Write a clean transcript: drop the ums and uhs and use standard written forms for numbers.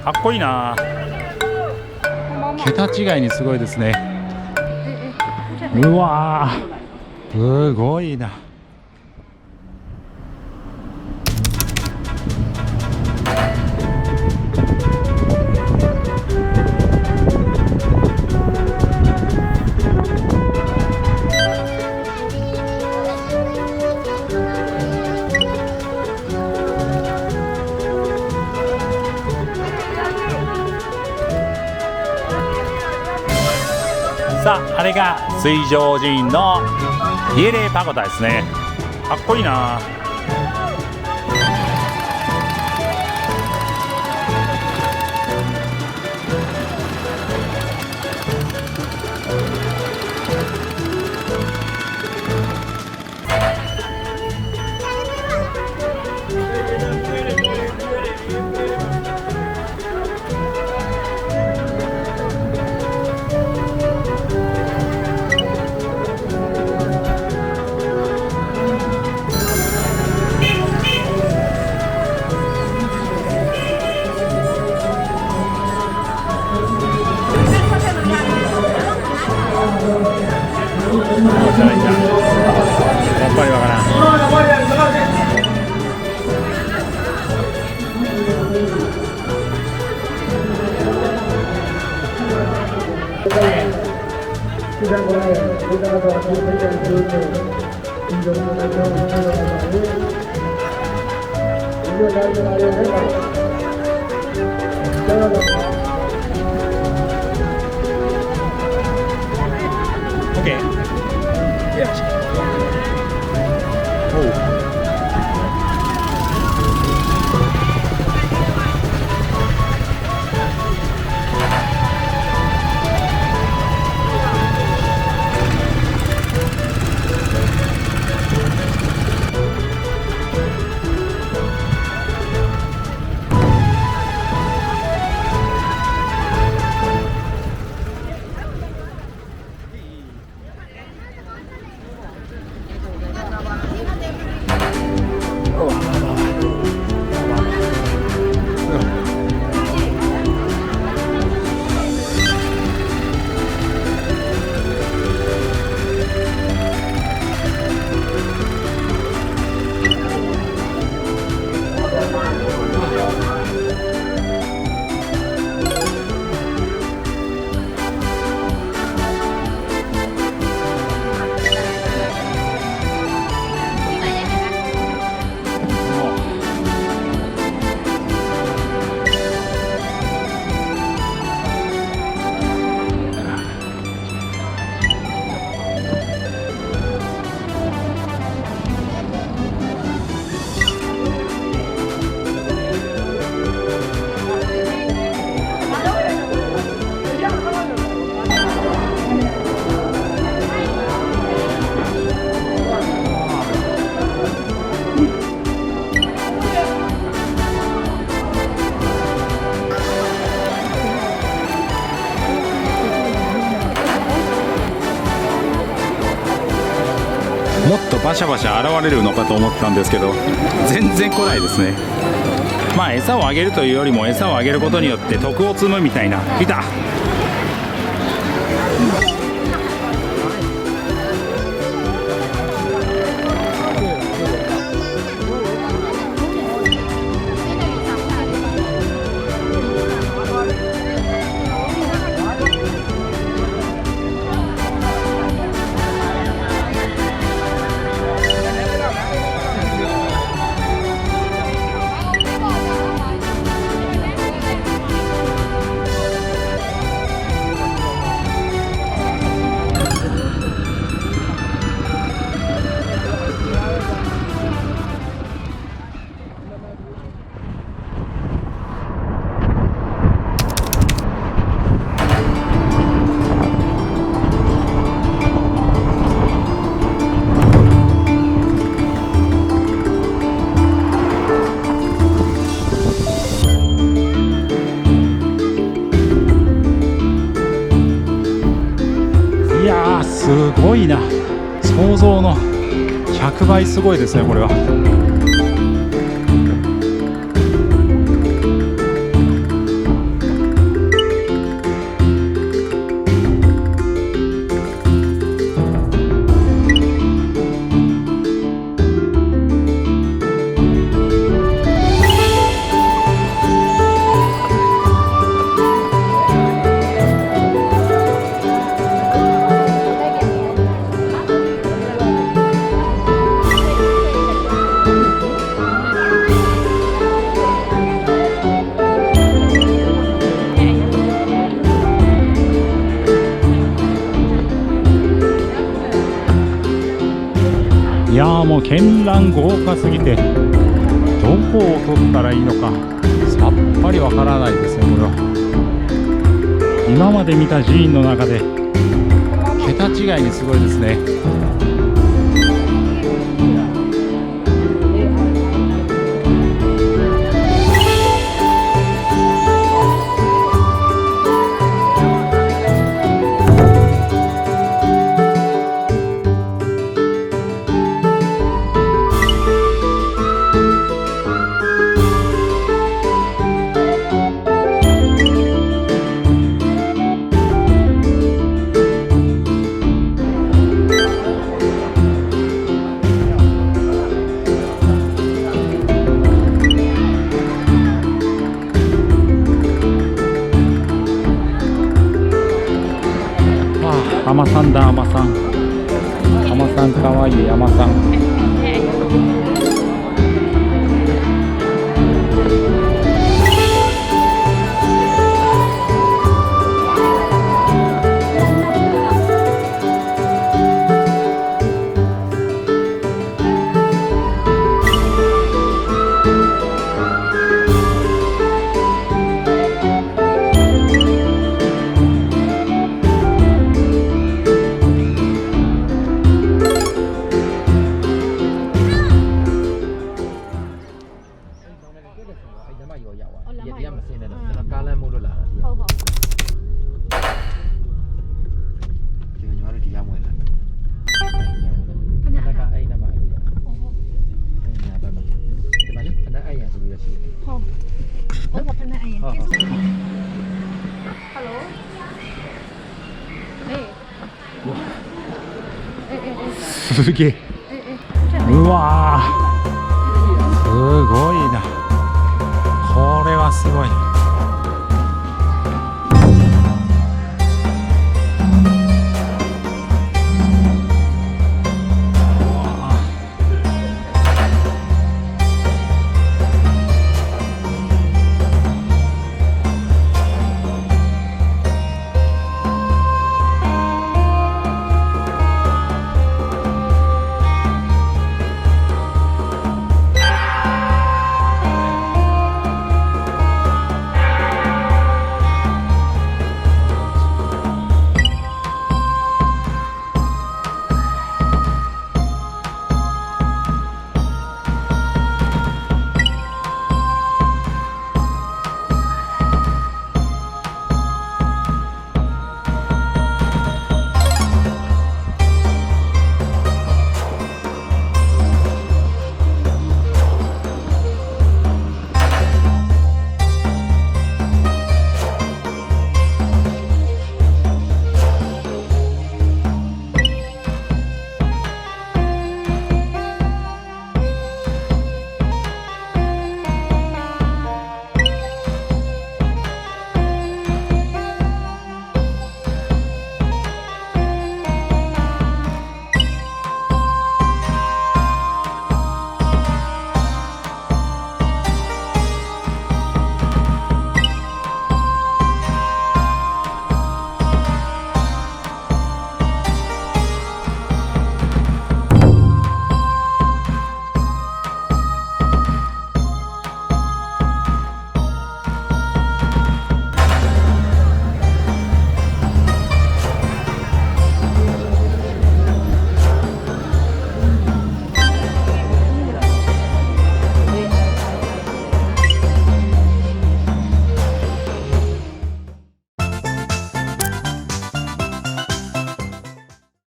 かっこいいな。桁違いにすごいですね。うわー、すごいな。さあ、あれが水上寺院のイエレーパゴダですね。かっこいいな。やっぱりわからん。OK。もっとバシャバシャ現れるのかと思ったんですけど、全然来ないですね。まあ餌をあげるというよりも、餌をあげることによって徳を積むみたいな。いた。いやー、すごいな。想像の100倍すごいですね、これは。いやーもう絢爛豪華すぎてどこを撮ったらいいのかさっぱりわからないですね。これは今まで見た寺院の中で桁違いにすごいですね。海女さんだ、海女さん。海女さんかわいい、海女さん。すげえ。うわー、すごいな。これはすごい。